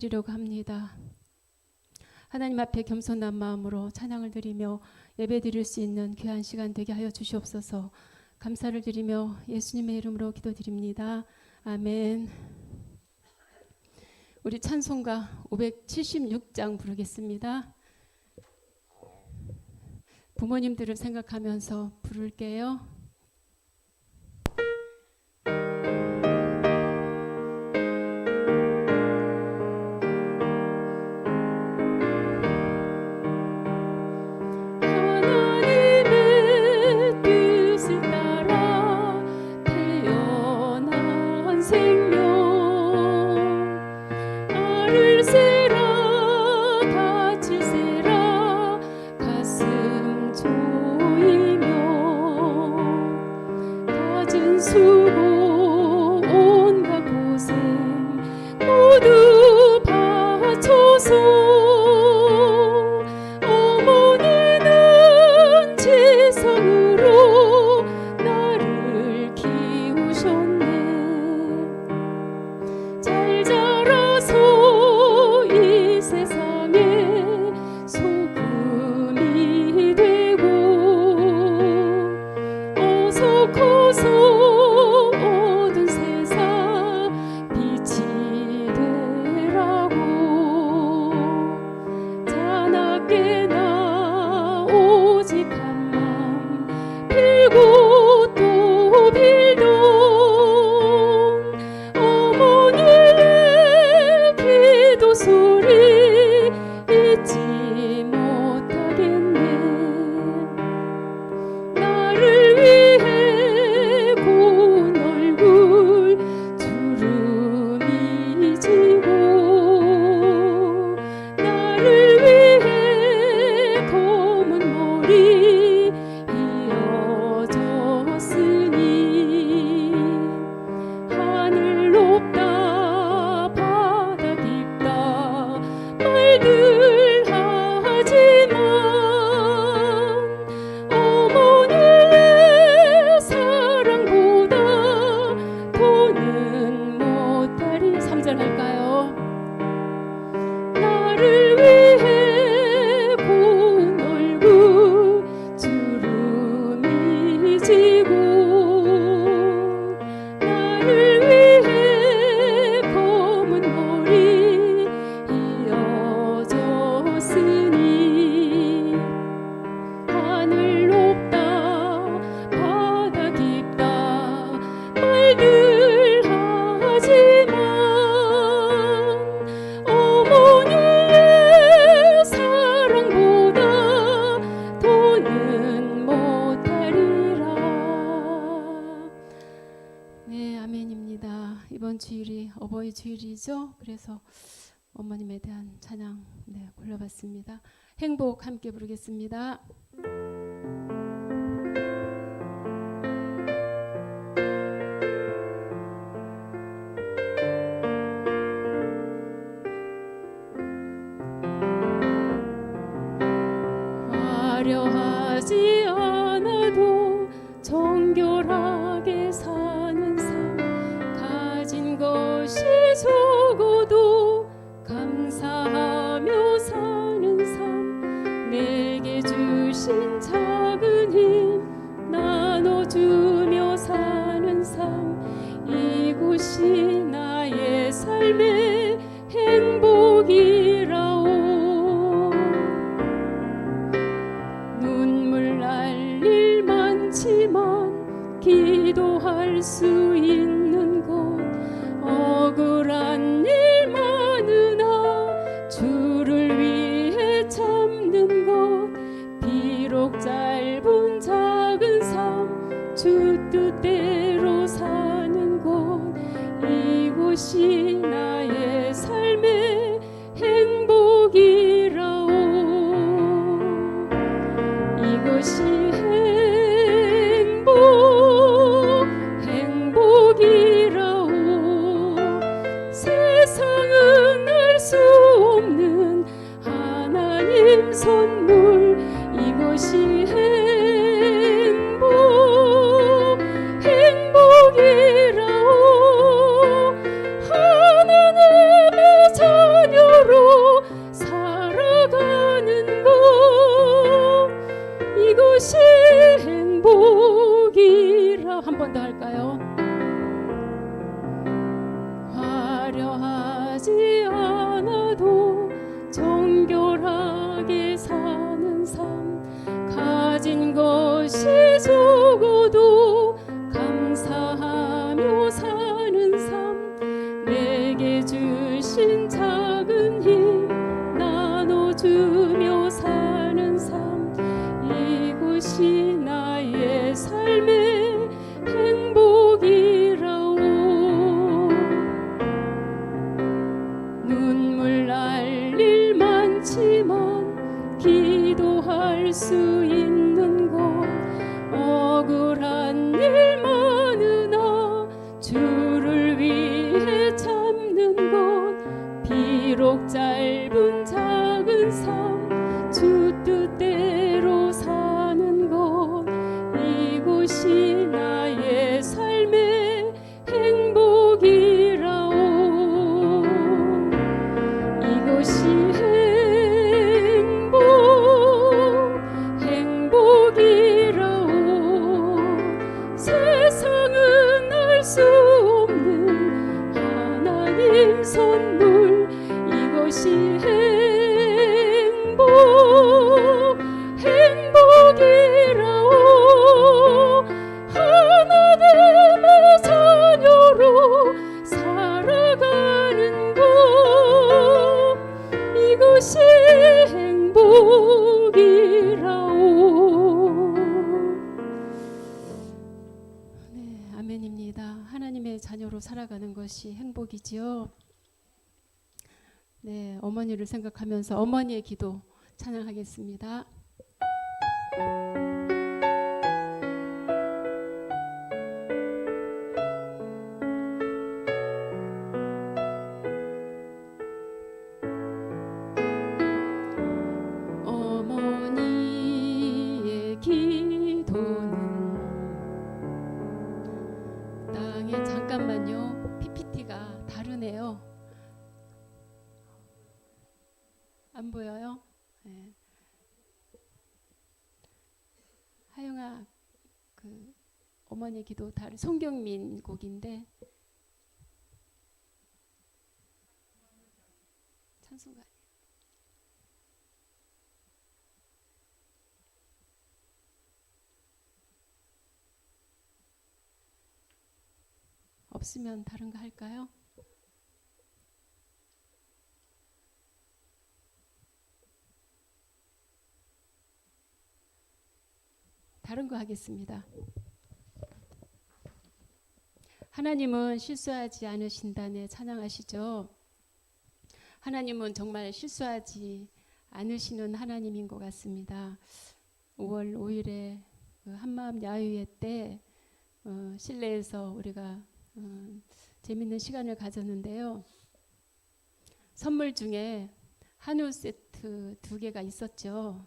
드리려고 합니다. 하나님 앞에 겸손한 마음으로 찬양을 드리며 예배 드릴 수 있는 귀한 시간 되게 하여 주시옵소서. 감사를 드리며 예수님의 이름으로 기도드립니다. 아멘. 우리 찬송가 576장 부르겠습니다. 부모님들을 생각하면서 부를게요. 수고 온갖 고생 모두 바쳐서 어머니는 지성으로 나를 키우셨네. 잘 자라서 이 세상에 소금이 되고 어서 커서 소리 잊지 못하겠네. 나를 위해 고운 얼굴 주름이 지고 나를 위해 검은 머리 이어졌으니 하늘 높다 바다 깊다 말들 하지만 어머니의 사랑보다 더는 못하리. 3절 할까요? 나를 위해 고운 얼굴 주름이 지고 나를 위해 검은 머리 이어졌으니 하늘 높다 바다 깊다 말들 하지만 어머니의 사랑보다 더는 못하리라. 네, 아멘입니다. 이번 주일이 어버이 주일이죠. 그래서 어머님에 대한 찬양 골라봤습니다. 행복 함께 부르겠습니다. 화려하지 않아도 정결하게 사는 삶 가진 것이 적어도 감사하며 사는 삶 내게 주신 작은 가진 작은 힘 나눠주며 사는 삶, 이곳이 나의 삶의 행복이라오. 눈물 날 일 많지만 기도할 수 있는 곳, 억울한 일 많으나 주를 위해 참는 곳, 비록 짧은 작은 삶 주 뜻대로 사는 곳, 이곳이 나의 삶의 행복이라오. 이곳이 행복이라오. 세상은 알 수 없는 하나님 선물, 이것이 행복이라오. 하나님의 자녀로 살아가는 곳, 이것이 행복이라오. 네, 아멘입니다. 하나님의 자녀로 살아가는 것이 행복이지요. 네, 어머니를 생각하면서 어머니의 기도 찬양하겠습니다. 어머니의 기도는 땅에, 잠깐만요, PPT가 다르네요. 안 보여요? 네. 하영아, 그 어머니 기도 다른 송경민 곡인데 찬송가 없으면 다른 거 할까요? 다른 거 하겠습니다. 하나님은 실수하지 않으신다네 찬양하시죠. 하나님은 정말 실수하지 않으시는 하나님인 것 같습니다. 5월 5일에 그 한마음 야유회 때 실내에서 우리가 재밌는 시간을 가졌는데요. 선물 중에 한우 세트 2개가 있었죠.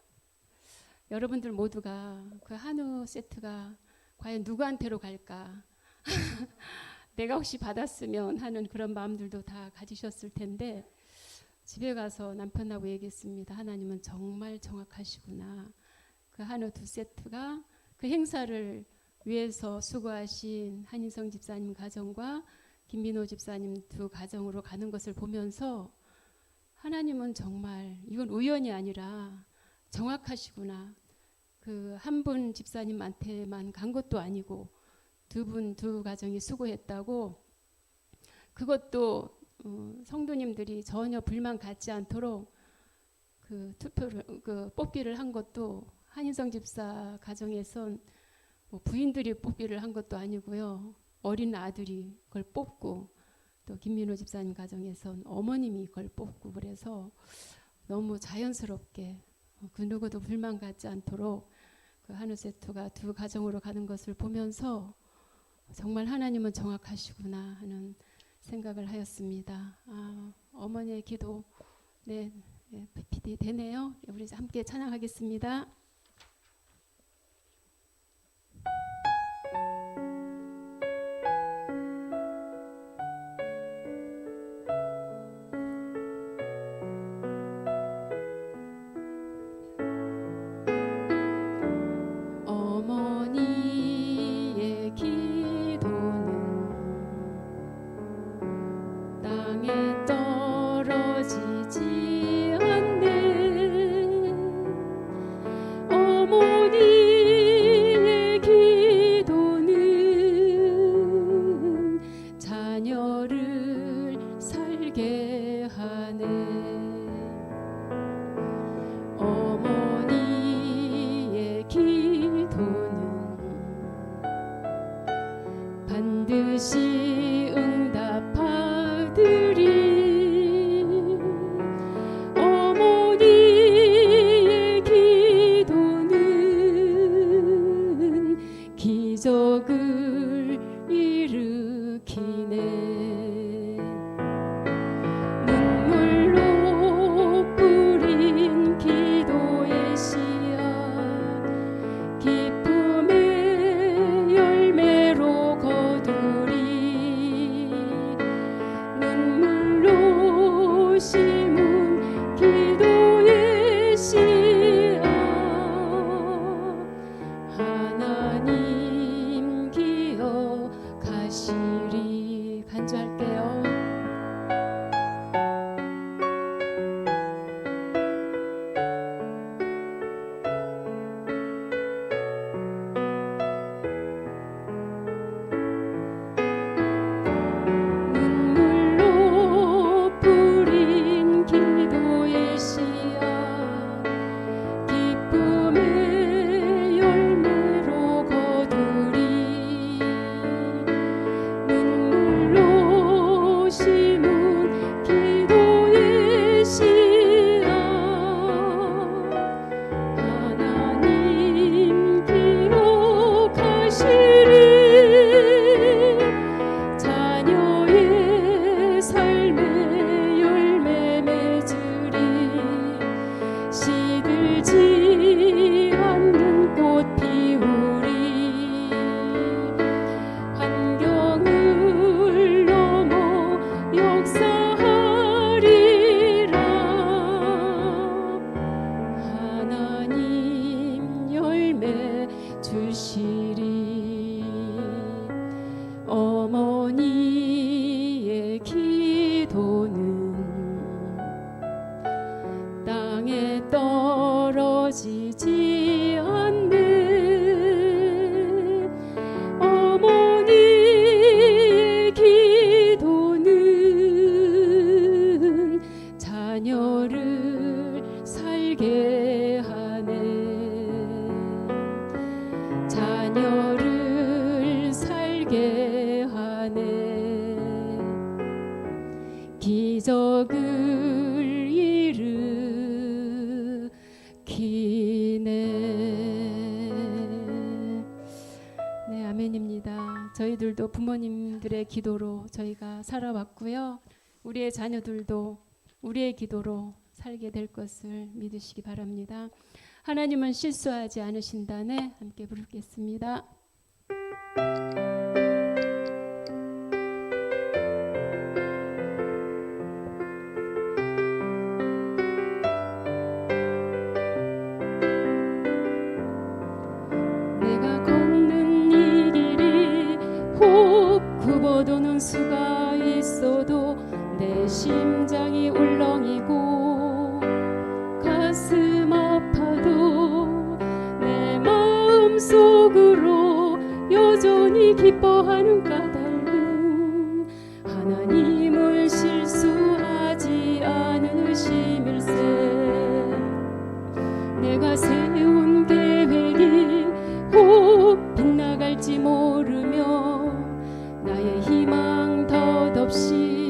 여러분들 모두가 그 한우 세트가 과연 누구한테로 갈까? 내가 혹시 받았으면 하는 그런 마음들도 다 가지셨을 텐데, 집에 가서 남편하고 얘기했습니다. 하나님은 정말 정확하시구나. 그 한우 2세트가 그 행사를 위해서 수고하신 한인성 집사님 가정과 김민호 집사님 2 가정으로 가는 것을 보면서 하나님은 정말 이건 우연이 아니라 정확하시구나. 그 한 분 집사님한테만 간 것도 아니고 2 가정이 수고했다고, 그것도 성도님들이 전혀 불만 갖지 않도록 그 투표를 뽑기를 한 것도 한인성 집사 가정에선 뭐 부인들이 뽑기를 한 것도 아니고요. 어린 아들이 그걸 뽑고, 또 김민호 집사님 가정에선 어머님이 그걸 뽑고, 그래서 너무 자연스럽게 그 누구도 불만 갖지 않도록 그 한우 세트가 2 가정으로 가는 것을 보면서 정말 하나님은 정확하시구나 하는 생각을 하였습니다. 어머니의 기도, 네, PPT 되네요. 우리 함께 찬양하겠습니다. 어머니의 기도는 땅에 떨어지지 않네. 하네. 어머니의 기도는 반드시 응답하리리. 어머니의 기도는 기적을 일으키네. 눈물로 뿌린 기도의 씨앗 기쁨의 열매로 거두리. 눈물로 심은 기도의 씨앗 하나님 기억하시리. 간주할게요. 눈물로 뿌린 기도의 씨앗 기쁨의 열매로 거두리. 눈물로 심은 기도의 씨앗 하나님 기억하시리. 자녀의 삶의 열매 맺으리. 시들지 않는 꽃 피우리. 환경을 넘어 역사하리라. 하나님 열매 주시리. 어머니의 기도는 땅에 떨어지지 않네. 어머니의 기도는 자녀를 살게 하네. 자녀를 살게 하네. 기적을 일으키네. 네, 아멘입니다. 저희들도 부모님들의 기도로 저희가 살아왔고요. 우리의 자녀들도 우리의 기도로 살게 될 것을 믿으시기 바랍니다. 하나님은 실수하지 않으신다네. 함께 부르겠습니다. 내가 걷는 이 길이 혹 굽어도는 수가 있어도 내 심장이 울렁이고 가슴 아파도 내 마음속으로 여전히 기뻐하는 까닭은 하나님은 실수하지 않으심일세. 내가 세운 계획이 혹 빗나갈지 모르며 나의 희망 덧없이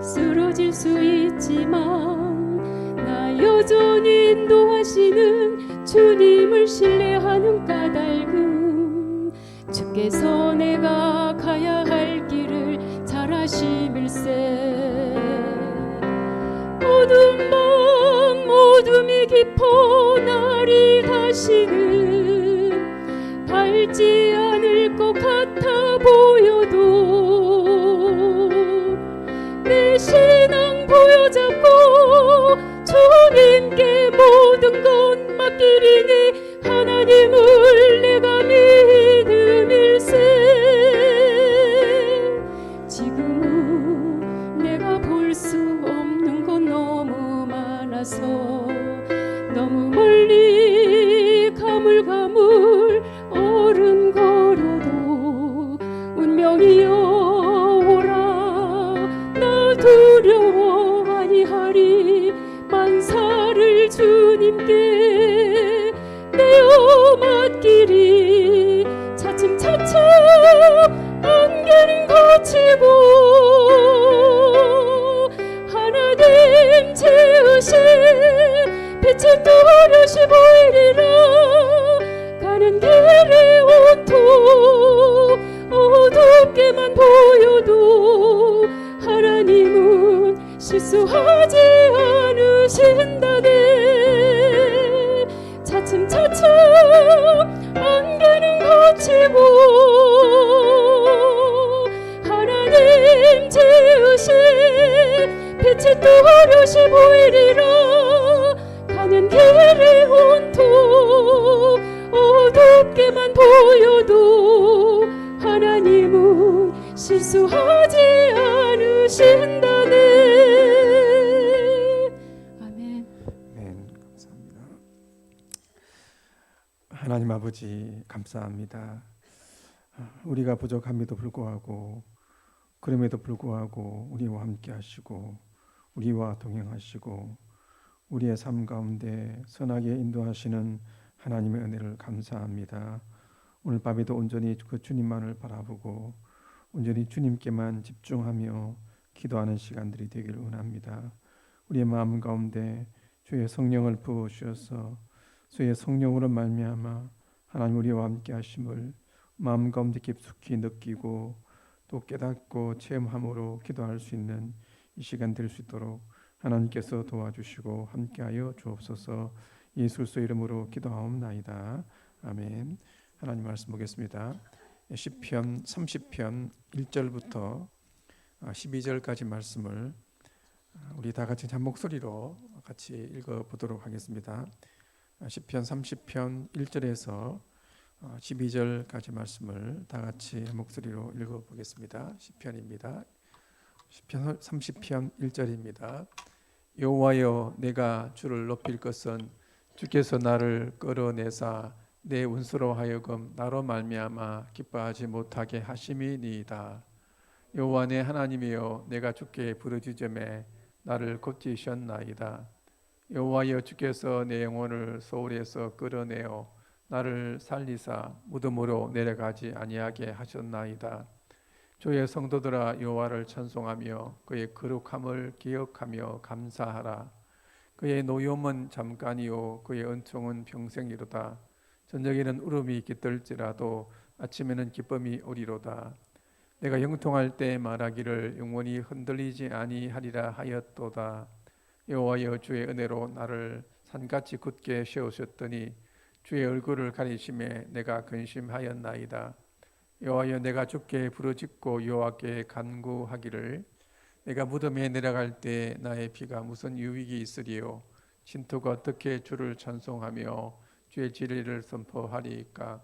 쓰러질 수 있지만 나 여전히 인도하시는 주님을 신뢰하는 까닭은 주께서 내가 가야 할 길을 잘 아심일세. 어두운 밤 어둠이 깊어 날이 다시는 밝지 않을 것 같아 보여도 내 신앙 보여잡고 주님께 모든 것 맡기리니 하나님을 내가 믿음일세. 지금은 내가 볼 수 없는 것 너무 많아서 너무 멀리 가물가물 어른거려도 운명이여 오라. 나 두려워 지으신 빛이 또렷이 보이리라. 가는 길이 온통 어둡게만 보여도 하나님은 실수하지 않으신다네. 차츰차츰 안개는 걷히고 하나님 지으신 빛이 또렷이 보이리라. 가는 길이 온통 어둡게만 보여도 하나님은 실수하지 않으신다네. 아멘. 네, 감사합니다. 하나님 아버지 감사합니다. 우리가 부족함에도 불구하고 그럼에도 불구하고 우리와 함께 하시고 우리와 동행하시고 우리의 삶 가운데 선하게 인도하시는 하나님의 은혜를 감사합니다. 오늘 밤에도 온전히 그 주님만을 바라보고 온전히 주님께만 집중하며 기도하는 시간들이 되기를 원합니다. 우리의 마음 가운데 주의 성령을 부어주셔서 주의 성령으로 말미암아 하나님 우리와 함께 하심을 마음 가운데 깊숙이 느끼고 또 깨닫고 체험함으로 기도할 수 있는 이 시간 될 수 있도록 하나님께서 도와주시고 함께하여 주옵소서. 예수 그리스도의 이름으로 기도하옵나이다. 아멘. 하나님 말씀 보겠습니다. 시편 30편 1절부터 12절까지 말씀을 우리 다 같이 한 목소리로 같이 읽어보도록 하겠습니다. 시편 30편 1절에서 12절까지 말씀을 다 같이 한 목소리로 읽어보겠습니다. 시편입니다. 시편 30편 1절입니다. 여호와여 내가 주를 높일 것은 주께서 나를 끌어내사 내 운수로 하여금 나로 말미암아 기뻐하지 못하게 하심이니이다. 여호와 내 하나님이여 내가 주께 부르짖음에 나를 고치셨나이다. 여호와여 주께서 내 영혼을 소울에서 끌어내어 나를 살리사 무덤으로 내려가지 아니하게 하셨나이다. 주의 성도들아 여호와를 찬송하며 그의 거룩함을 기억하며 감사하라. 그의 노염은 잠깐이요 그의 은총은 평생이로다. 저녁에는 울음이 깃들지라도 아침에는 기쁨이 오리로다. 내가 형통할 때 말하기를 영원히 흔들리지 아니하리라 하였도다. 여호와여 주의 은혜로 나를 산같이 굳게 세우셨더니 주의 얼굴을 가리심에 내가 근심하였나이다. 여호와여 내가 주께 부르짖고 여호와께 간구하기를 내가 무덤에 내려갈 때 나의 피가 무슨 유익이 있으리요. 신토가 어떻게 주를 찬송하며 주의 진리를 선포하리이까.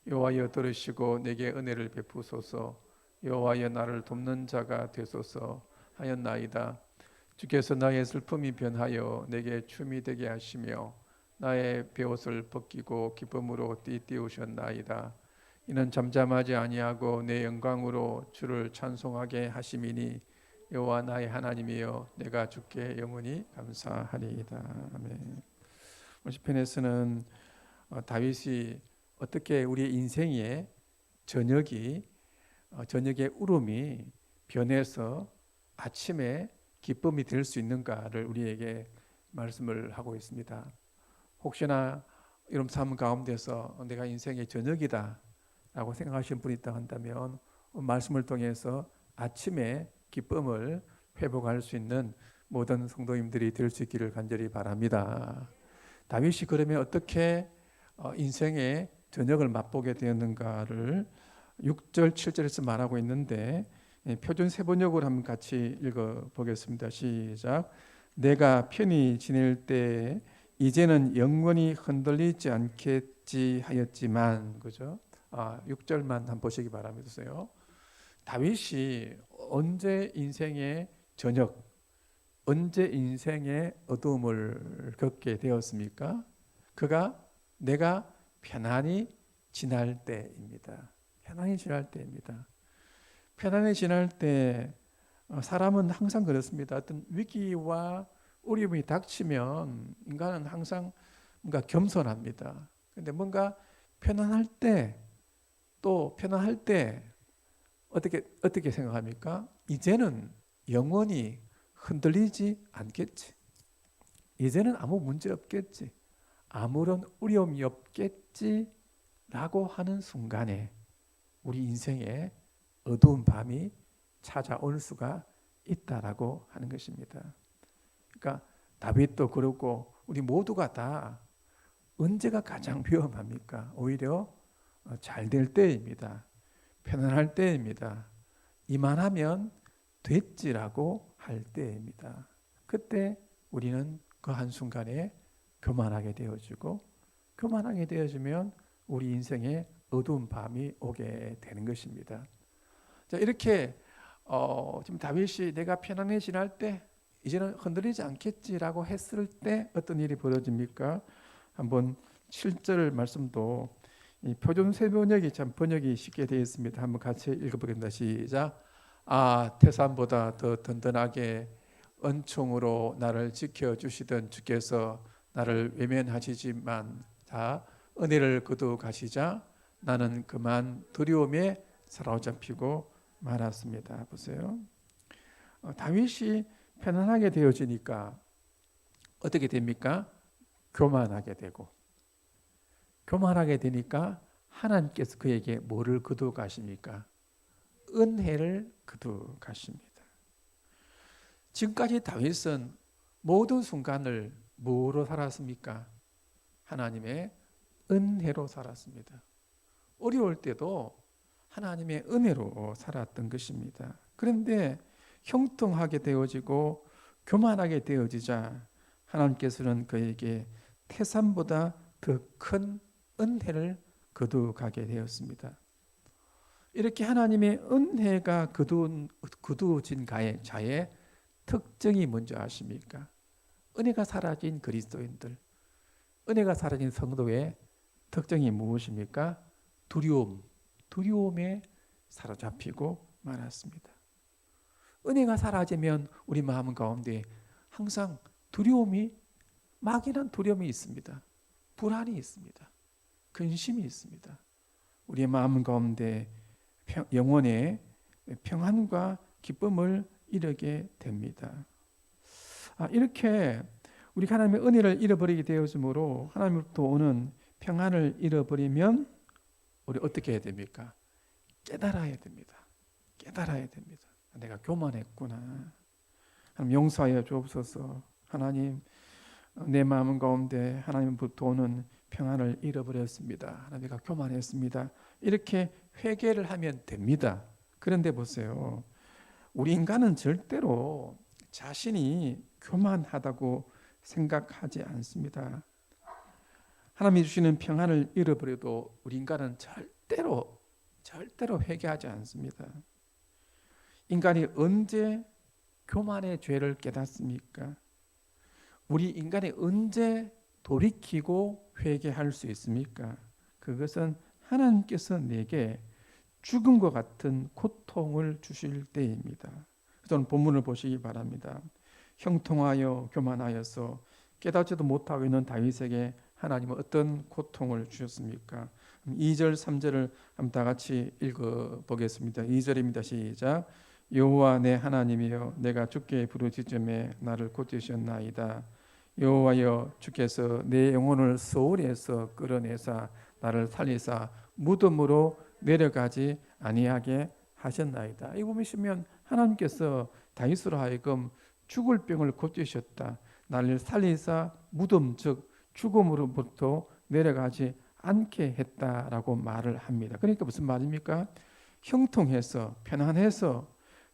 여호와여 들으시고 내게 은혜를 베푸소서. 여호와여 나를 돕는 자가 되소서 하였나이다. 주께서 나의 슬픔이 변하여 내게 춤이 되게 하시며 나의 베옷을 벗기고 기쁨으로 띠띠우셨나이다. 이는 잠잠하지 아니하고 내 영광으로 주를 찬송하게 하심이니 여호와 나의 하나님이여 내가 주께 영원히 감사하리이다. 아멘. 시편에서는 다윗이 어떻게 우리 인생의 저녁의 울음이 변해서 아침에 기쁨이 될 수 있는가를 우리에게 말씀을 하고 있습니다. 혹시나 이런 삶 가운데서 내가 인생의 저녁이다 라고 생각하시는 분이 있다 한다면 말씀을 통해서 아침에 기쁨을 회복할 수 있는 모든 성도님들이 될 수 있기를 간절히 바랍니다. 다윗이 그러면 어떻게 인생의 저녁을 맛보게 되었는가를 6절 7절에서 말하고 있는데 표준 세번역으로 한번 같이 읽어보겠습니다. 시작. 내가 편히 지낼 때 이제는 영원히 흔들리지 않겠지 하였지만, 그죠? 6절만 한번 보시기 바랍니다. 다윗이 언제 인생의 저녁, 언제 인생의 어두움을 겪게 되었습니까? 내가 편안히 지날 때입니다. 편안히 지날 때입니다. 편안히 지날 때 사람은 항상 그렇습니다. 어떤 위기와 어려움이 닥치면 인간은 항상 뭔가 겸손합니다. 그런데 뭔가 편안할 때 어떻게 생각합니까? 이제는 영원히 흔들리지 않겠지. 이제는 아무 문제 없겠지. 아무런 어려움이 없겠지 라고 하는 순간에 우리 인생에 어두운 밤이 찾아올 수가 있다라고 하는 것입니다. 그러니까 다윗도 그렇고 우리 모두가 다 언제가 가장 위험합니까? 오히려 잘 될 때입니다. 편안할 때입니다. 이만하면 됐지라고 할 때입니다. 그때 우리는 그 한순간에 교만하게 되어지고, 교만하게 되어지면 우리 인생에 어두운 밤이 오게 되는 것입니다. 자, 이렇게 지금 다윗이 내가 편안해 지날 때 이제는 흔들리지 않겠지라고 했을 때 어떤 일이 벌어집니까? 한번 7절 말씀도 이 표준 세번역이 참 번역이 쉽게 되어 있습니다. 한번 같이 읽어보겠습니다. 시작. 태산보다 더 든든하게 은총으로 나를 지켜주시던 주께서 나를 외면하시지만 은혜를 거두가시자 나는 그만 두려움에 사로잡히고 말았습니다. 보세요. 다윗이 편안하게 되어지니까 어떻게 됩니까? 교만하게 되고, 교만하게 되니까 하나님께서 그에게 뭐를 거두가십니까? 은혜를 거두가십니다. 지금까지 다윗은 모든 순간을 뭐로 살았습니까? 하나님의 은혜로 살았습니다. 어려울 때도 하나님의 은혜로 살았던 것입니다. 그런데 형통하게 되어지고 교만하게 되어지자 하나님께서는 그에게 태산보다 더 큰 은혜를 거두가게 되었습니다. 이렇게 하나님의 은혜가 거두어진 자의 특징이 뭔지 아십니까? 은혜가 사라진 그리스도인들, 은혜가 사라진 성도의 특징이 무엇입니까? 두려움에 사로잡히고 말았습니다. 은혜가 사라지면 우리 마음 가운데 항상 막연한 두려움이 있습니다. 불안이 있습니다. 근심이 있습니다. 우리의 마음 가운데 영혼의 평안과 기쁨을 잃게 됩니다. 이렇게 우리 하나님의 은혜를 잃어버리게 되어지므로 하나님으로부터 오는 평안을 잃어버리면 우리 어떻게 해야 됩니까? 깨달아야 됩니다. 깨달아야 됩니다. 내가 교만했구나. 하나님 용서하여 주옵소서. 하나님 내 마음 가운데 하나님으로부터 오는 평안을 잃어버렸습니다. 하나님 내가 교만했습니다. 이렇게 회개를 하면 됩니다. 그런데 보세요. 우리 인간은 절대로 자신이 교만하다고 생각하지 않습니다. 하나님이 주시는 평안을 잃어버려도 우리 인간은 절대로 회개하지 않습니다. 인간이 언제 교만의 죄를 깨닫습니까? 우리 인간이 언제 돌이키고 회개할 수 있습니까? 그것은 하나님께서 내게 죽음과 같은 고통을 주실 때입니다. 저는 본문을 보시기 바랍니다. 형통하여 교만하여서 깨닫지도 못하고 있는 다윗에게 하나님은 어떤 고통을 주셨습니까? 2절 3절을 한번 다 같이 읽어보겠습니다. 2절입니다. 시작. 여호와 내 하나님이여 내가 주께 부르짖음에 나를 고치셨나이다. 여호와여 주께서 내 영혼을 소홀에서 끌어내사 나를 살리사 무덤으로 내려가지 아니하게 하셨나이다. 이 보시면 하나님께서 다윗으로 하여금 죽을 병을 고치셨다. 나를 살리사 무덤 즉 죽음으로부터 내려가지 않게 했다라고 말을 합니다. 그러니까 무슨 말입니까? 형통해서 편안해서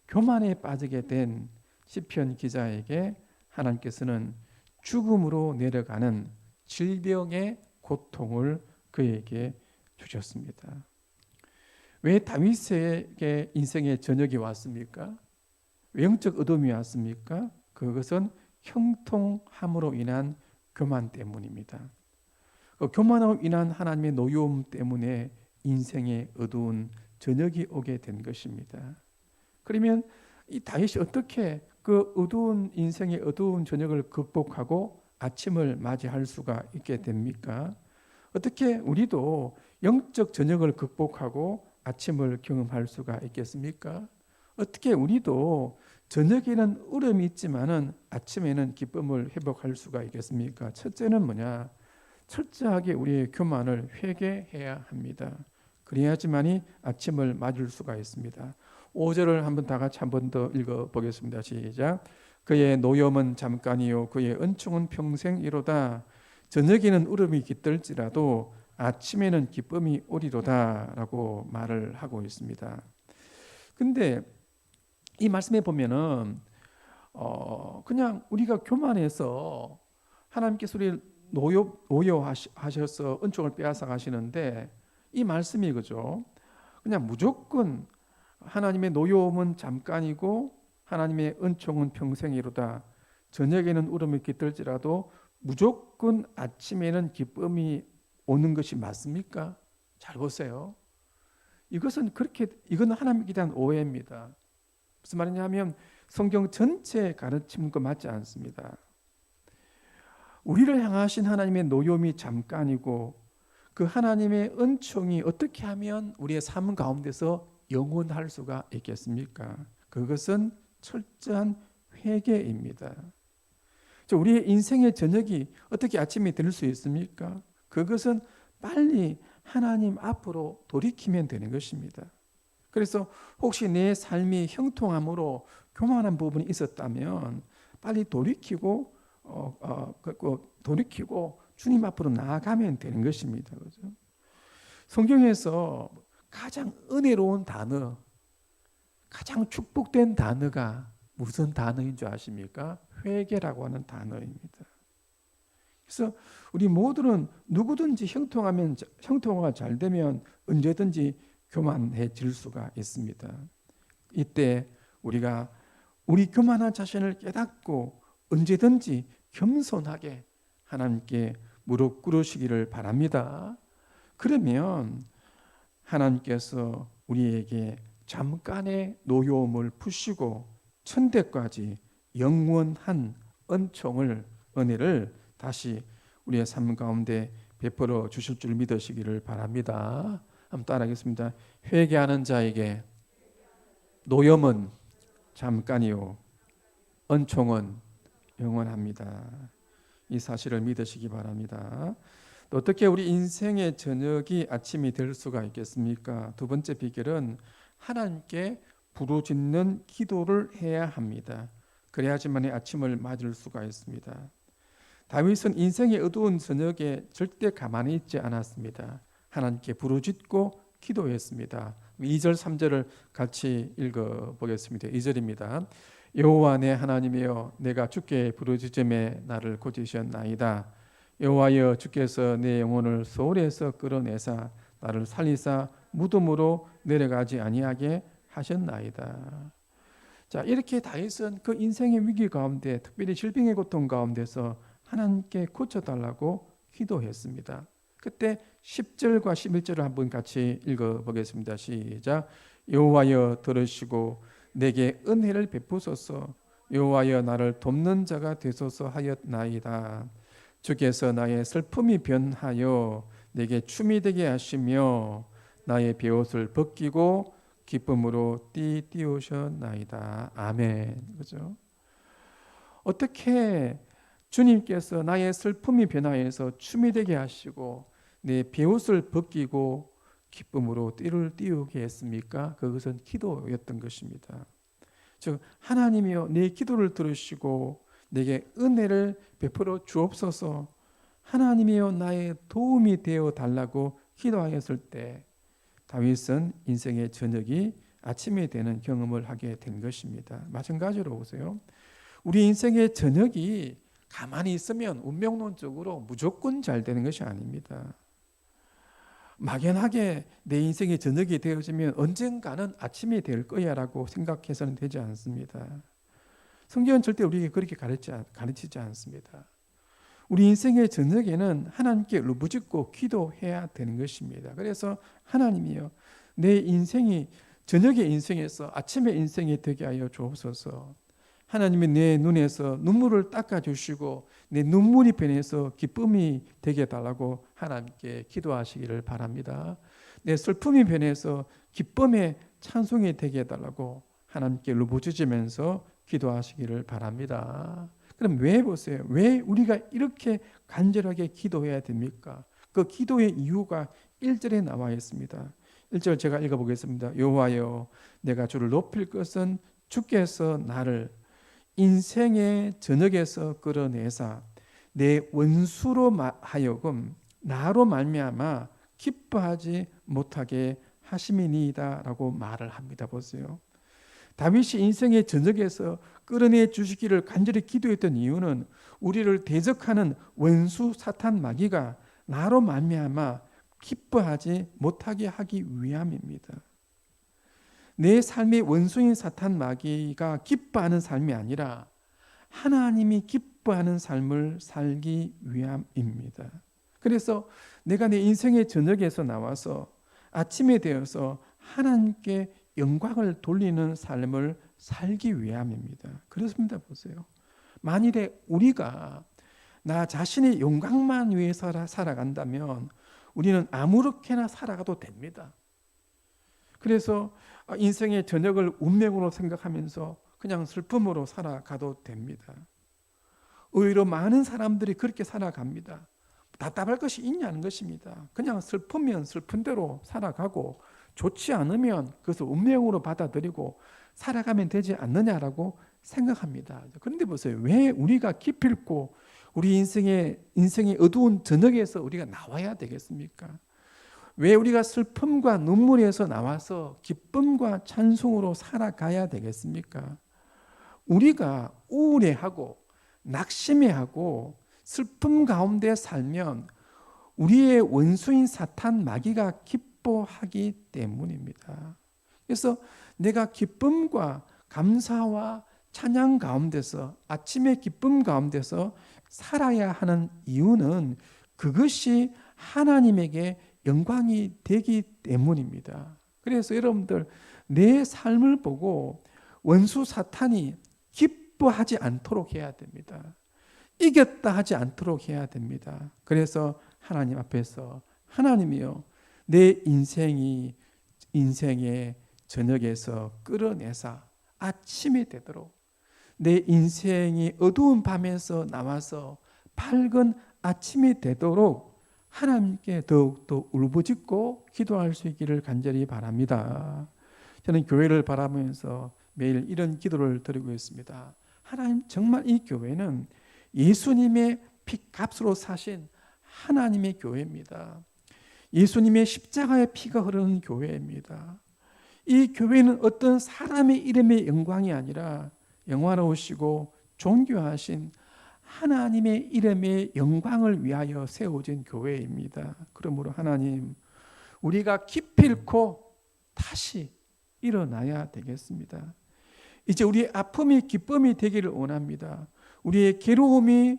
교만에 빠지게 된 시편 기자에게 하나님께서는 죽음으로 내려가는 질병의 고통을 그에게 주셨습니다. 왜 다윗에게 인생의 전역이 왔습니까? 영적 어둠이 왔습니까? 그것은 형통함으로 인한 교만 때문입니다. 교만으로 인한 하나님의 노여움 때문에 인생의 어두운 저녁이 오게 된 것입니다. 그러면 이 다윗이 어떻게 그 어두운 인생의 어두운 저녁을 극복하고 아침을 맞이할 수가 있게 됩니까? 어떻게 우리도 영적 저녁을 극복하고 아침을 경험할 수가 있겠습니까? 어떻게 우리도 저녁에는 울음이 있지만은 아침에는 기쁨을 회복할 수가 있겠습니까? 첫째는 뭐냐? 철저하게 우리의 교만을 회개해야 합니다. 그래야지만이 아침을 맞을 수가 있습니다. 5절을 한번 다 같이 한 번 더 읽어보겠습니다. 시작. 그의 노염은 잠깐이요 그의 은총은 평생이로다. 저녁에는 울음이 깃들지라도 아침에는 기쁨이 오리로다 라고 말을 하고 있습니다. 근데 이 말씀에 보면은 그냥 우리가 교만해서 하나님께서 우리를 노여하셔서 은총을 빼앗아 가시는데 이 말씀이 그죠? 그냥 무조건 하나님의 노여움은 잠깐이고 하나님의 은총은 평생이로다. 저녁에는 울음이 깃들지라도 무조건 아침에는 기쁨이 오는 것이 맞습니까? 잘 보세요. 이건 하나님께 대한 오해입니다. 무슨 말이냐면 성경 전체 가르침과 맞지 않습니다. 우리를 향하신 하나님의 노여움이 잠깐이고 그 하나님의 은총이 어떻게 하면 우리의 삶 가운데서 영원할 수가 있겠습니까? 그것은 철저한 회개입니다. 우리의 인생의 저녁이 어떻게 아침이 될 수 있습니까? 그것은 빨리 하나님 앞으로 돌이키면 되는 것입니다. 그래서 혹시 내 삶이 형통함으로 교만한 부분이 있었다면 빨리 돌이키고 주님 앞으로 나아가면 되는 것입니다. 그렇죠? 성경에서 가장 은혜로운 단어, 가장 축복된 단어가 무슨 단어인 줄 아십니까? 회개라고 하는 단어입니다. 그래서 우리 모두는 누구든지 형통화가 잘 되면 언제든지 교만해질 수가 있습니다. 이때 우리가 우리 교만한 자신을 깨닫고 언제든지 겸손하게 하나님께 무릎 꿇으시기를 바랍니다. 그러면 하나님께서 우리에게 잠깐의 노여움을 푸시고 천대까지 영원한 은혜를 다시 우리의 삶 가운데 베풀어 주실 줄 믿으시기를 바랍니다. 한번 따라하겠습니다. 회개하는 자에게 노염은 잠깐이요 은총은 영원합니다. 이 사실을 믿으시기 바랍니다. 또 어떻게 우리 인생의 저녁이 아침이 될 수가 있겠습니까? 두 번째 비결은 하나님께 부르짖는 기도를 해야 합니다. 그래야지만 아침을 맞을 수가 있습니다. 다윗은 인생의 어두운 저녁에 절대 가만히 있지 않았습니다. 하나님께 부르짖고 기도했습니다. 2절 3절을 같이 읽어보겠습니다. 2절입니다. 여호와 내 하나님이여 내가 주께 부르짖음에 나를 고치셨나이다. 여호와여 주께서 내 영혼을 소홀에서 끌어내사 나를 살리사 무덤으로 내려가지 아니하게 하셨나이다. 자, 이렇게 다윗은 그 인생의 위기 가운데 특별히 질병의 고통 가운데서 하나님께 고쳐달라고 기도했습니다. 그때 10절과 11절을 한번 같이 읽어보겠습니다. 시작. 여호와여 들으시고 내게 은혜를 베푸소서. 여호와여 나를 돕는 자가 되소서 하였나이다. 주께서 나의 슬픔이 변하여 내게 춤이 되게 하시며 나의 베옷을 벗기고 기쁨으로 띄우셨나이다. 아멘. 그죠? 어떻게 주님께서 나의 슬픔이 변화해서 춤이 되게 하시고 내 베옷을 벗기고 기쁨으로 띠를 띄우게 했습니까? 그것은 기도였던 것입니다. 즉 하나님이여 내 기도를 들으시고 내게 은혜를 베풀어 주옵소서. 하나님이여 나의 도움이 되어 달라고 기도하였을 때 다윗은 인생의 저녁이 아침이 되는 경험을 하게 된 것입니다. 마찬가지로 보세요. 우리 인생의 저녁이 가만히 있으면 운명론적으로 무조건 잘 되는 것이 아닙니다. 막연하게 내 인생의 저녁이 되어지면 언젠가는 아침이 될 거야 라고 생각해서는 되지 않습니다. 성경은 절대 우리에게 그렇게 가르치지 않습니다. 우리 인생의 저녁에는 하나님께 울부짖고 기도해야 되는 것입니다. 그래서 하나님이여 내 인생이 저녁의 인생에서 아침의 인생이 되게 하여 주옵소서. 하나님이 내 눈에서 눈물을 닦아주시고 내 눈물이 변해서 기쁨이 되게 해달라고 하나님께 기도하시기를 바랍니다. 내 슬픔이 변해서 기쁨의 찬송이 되게 해달라고 하나님께 울부짖으면서 기도하시기를 바랍니다. 그럼 왜 보세요? 왜 우리가 이렇게 간절하게 기도해야 됩니까? 그 기도의 이유가 1절에 나와 있습니다. 1절 제가 읽어보겠습니다. 여호와여, 내가 주를 높일 것은 주께서 나를 인생의 저녁에서 끌어내사 내 원수로 하여금 나로 말미암아 기뻐하지 못하게 하심이니이다라고 말을 합니다. 보세요. 다윗이 인생의 저녁에서 끌어내 주시기를 간절히 기도했던 이유는 우리를 대적하는 원수 사탄 마귀가 나로 말미암아 기뻐하지 못하게 하기 위함입니다. 내 삶의 원수인 사탄 마귀가 기뻐하는 삶이 아니라 하나님이 기뻐하는 삶을 살기 위함입니다. 그래서 내가 내 인생의 저녁에서 나와서 아침에 되어서 하나님께 영광을 돌리는 삶을 살기 위함입니다. 그렇습니다. 보세요. 만일에 우리가 나 자신의 영광만 위해서 살아간다면 우리는 아무렇게나 살아가도 됩니다. 그래서 인생의 저녁을 운명으로 생각하면서 그냥 슬픔으로 살아가도 됩니다. 의외로 많은 사람들이 그렇게 살아갑니다. 답답할 것이 있냐는 것입니다. 그냥 슬프면 슬픈 대로 살아가고 좋지 않으면 그것을 운명으로 받아들이고 살아가면 되지 않느냐라고 생각합니다. 그런데 보세요. 왜 우리가 기필코 우리 인생의 어두운 저녁에서 우리가 나와야 되겠습니까? 왜 우리가 슬픔과 눈물에서 나와서 기쁨과 찬송으로 살아가야 되겠습니까? 우리가 우울해하고 낙심해하고 슬픔 가운데 살면 우리의 원수인 사탄 마귀가 기뻐하기 때문입니다. 그래서 내가 기쁨과 감사와 찬양 가운데서 아침의 기쁨 가운데서 살아야 하는 이유는 그것이 하나님에게 영광이 되기 때문입니다. 그래서 여러분들 내 삶을 보고 원수 사탄이 기뻐하지 않도록 해야 됩니다. 이겼다 하지 않도록 해야 됩니다. 그래서 하나님 앞에서 하나님이요 내 인생의 저녁에서 끌어내사 아침이 되도록 내 인생이 어두운 밤에서 나와서 밝은 아침이 되도록 하나님께 더욱더 울부짖고 기도할 수 있기를 간절히 바랍니다. 저는 교회를 바라보면서 매일 이런 기도를 드리고 있습니다. 하나님, 정말 이 교회는 예수님의 피값으로 사신 하나님의 교회입니다. 예수님의 십자가의 피가 흐르는 교회입니다. 이 교회는 어떤 사람의 이름의 영광이 아니라 영화로우시고 존귀하신 하나님의 이름의 영광을 위하여 세워진 교회입니다. 그러므로 하나님, 우리가 기필코 다시 일어나야 되겠습니다. 이제 우리의 아픔이 기쁨이 되기를 원합니다. 우리의 괴로움이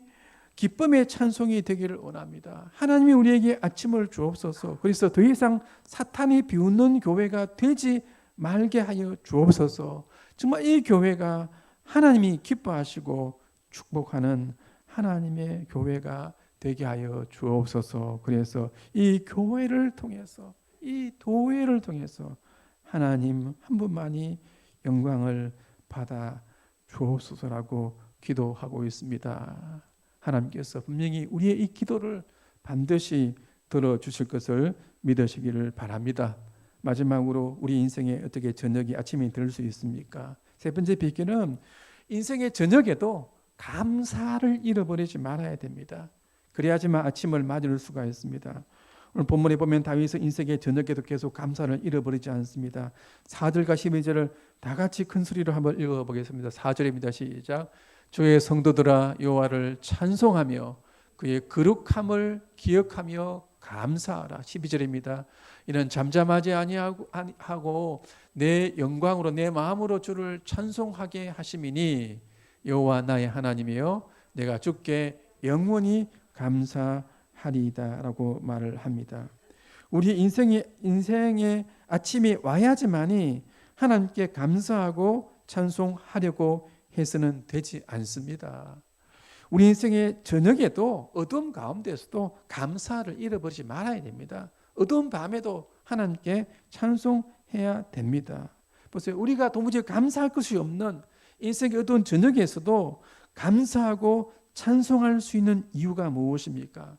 기쁨의 찬송이 되기를 원합니다. 하나님이 우리에게 아침을 주옵소서. 그래서 더 이상 사탄이 비웃는 교회가 되지 말게 하여 주옵소서. 정말 이 교회가 하나님이 기뻐하시고 축복하는 하나님의 교회가 되게 하여 주옵소서. 그래서 이 교회를 통해서, 이 도회를 통해서 하나님 한 분만이 영광을 받아 주옵소서라고 기도하고 있습니다. 하나님께서 분명히 우리의 이 기도를 반드시 들어주실 것을 믿으시기를 바랍니다. 마지막으로 우리 인생에 어떻게 저녁이 아침이 될 수 있습니까? 세 번째 비결은 인생의 저녁에도 감사를 잃어버리지 말아야 됩니다. 그래야지만 아침을 맞을 수가 있습니다. 오늘 본문에 보면 다윗은 인생의 저녁에도 계속 감사를 잃어버리지 않습니다. 4절과 12절을 다 같이 큰 소리로 한번 읽어보겠습니다. 4절입니다. 시작. 주의 성도들아 여호와를 찬송하며 그의 거룩함을 기억하며 감사하라. 12절입니다. 이는 잠잠하지 아니하고 내 영광으로 내 마음으로 주를 찬송하게 하심이니 여호와 나의 하나님이여 내가 주께 영원히 감사하리이다라고 말을 합니다. 우리 인생의 아침이 와야지만이 하나님께 감사하고 찬송하려고 해서는 되지 않습니다. 우리 인생의 저녁에도 어두운 가운데서도 감사를 잃어버리지 말아야 됩니다. 어두운 밤에도 하나님께 찬송해야 됩니다. 보세요. 우리가 도무지 감사할 것이 없는 인생의 어두운 저녁에서도 감사하고 찬송할 수 있는 이유가 무엇입니까?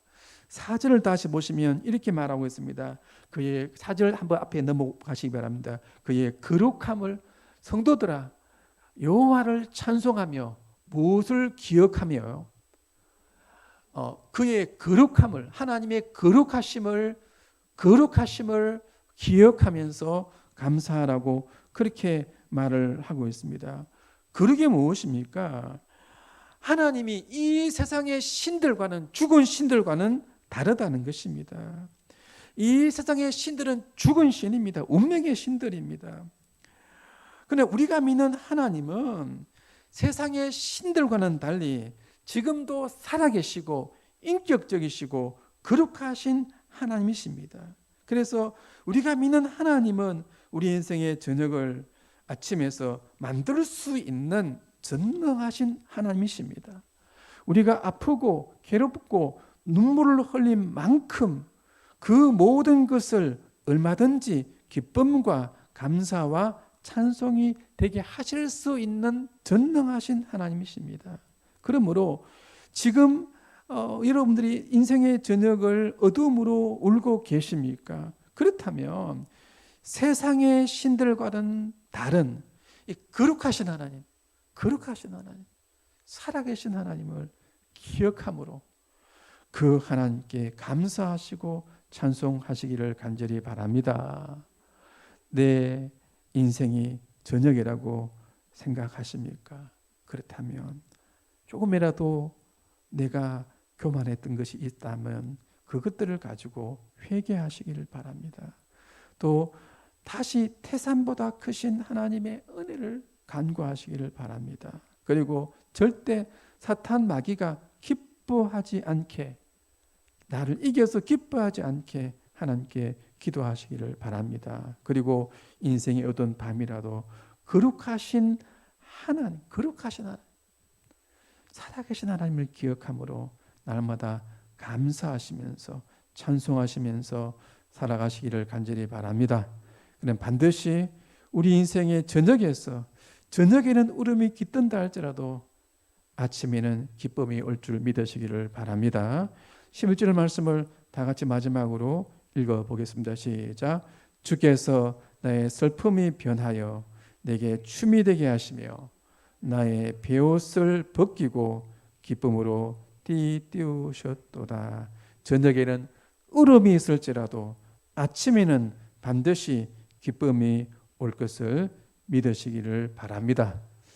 4절을 다시 보시면 이렇게 말하고 있습니다. 그의 4절 한번 앞에 넘어가시기 바랍니다. 그의 거룩함을 성도들아 여호와를 찬송하며 무엇을 기억하며 그의 거룩함을 하나님의 거룩하심을 기억하면서 감사하라고 그렇게 말을 하고 있습니다. 거룩이 무엇입니까? 하나님이 이 세상의 신들과는 죽은 신들과는 다르다는 것입니다. 이 세상의 신들은 죽은 신입니다. 운명의 신들입니다. 그런데 우리가 믿는 하나님은 세상의 신들과는 달리 지금도 살아계시고 인격적이시고 거룩하신 하나님이십니다. 그래서 우리가 믿는 하나님은 우리 인생의 저녁을 아침에서 만들 수 있는 전능하신 하나님이십니다. 우리가 아프고 괴롭고 눈물을 흘린 만큼 그 모든 것을 얼마든지 기쁨과 감사와 찬송이 되게 하실 수 있는 전능하신 하나님이십니다. 그러므로 지금 여러분들이 인생의 저녁을 어둠으로 울고 계십니까? 그렇다면 세상의 신들과는 다른 이 거룩하신 하나님, 살아계신 하나님을 기억함으로 그 하나님께 감사하시고 찬송하시기를 간절히 바랍니다. 내 인생이 저녁이라고 생각하십니까? 그렇다면 조금이라도 내가 교만했던 것이 있다면 그것들을 가지고 회개하시기를 바랍니다. 또 다시 태산보다 크신 하나님의 은혜를 간구하시기를 바랍니다. 그리고 절대 사탄 마귀가 기뻐하지 않게, 나를 이겨서 기뻐하지 않게 하나님께 기도하시기를 바랍니다. 그리고 인생의 어떤 밤이라도 거룩하신 하나님, 살아계신 하나님을 기억함으로 날마다 감사하시면서 찬송하시면서 살아가시기를 간절히 바랍니다. 그럼 반드시 우리 인생의 저녁에는 울음이 깃든다 할지라도 아침에는 기쁨이 올 줄 믿으시기를 바랍니다. 11절 말씀을 다 같이 마지막으로 읽어보겠습니다. 시작. 주께서 나의 슬픔이 변하여 내게 춤이 되게 하시며 나의 베옷을 벗기고 기쁨으로 띠띠우셨도다. 저녁에는 울음이 있을지라도 아침에는 반드시 기쁨이 올 것을 믿으시기를 바랍니다.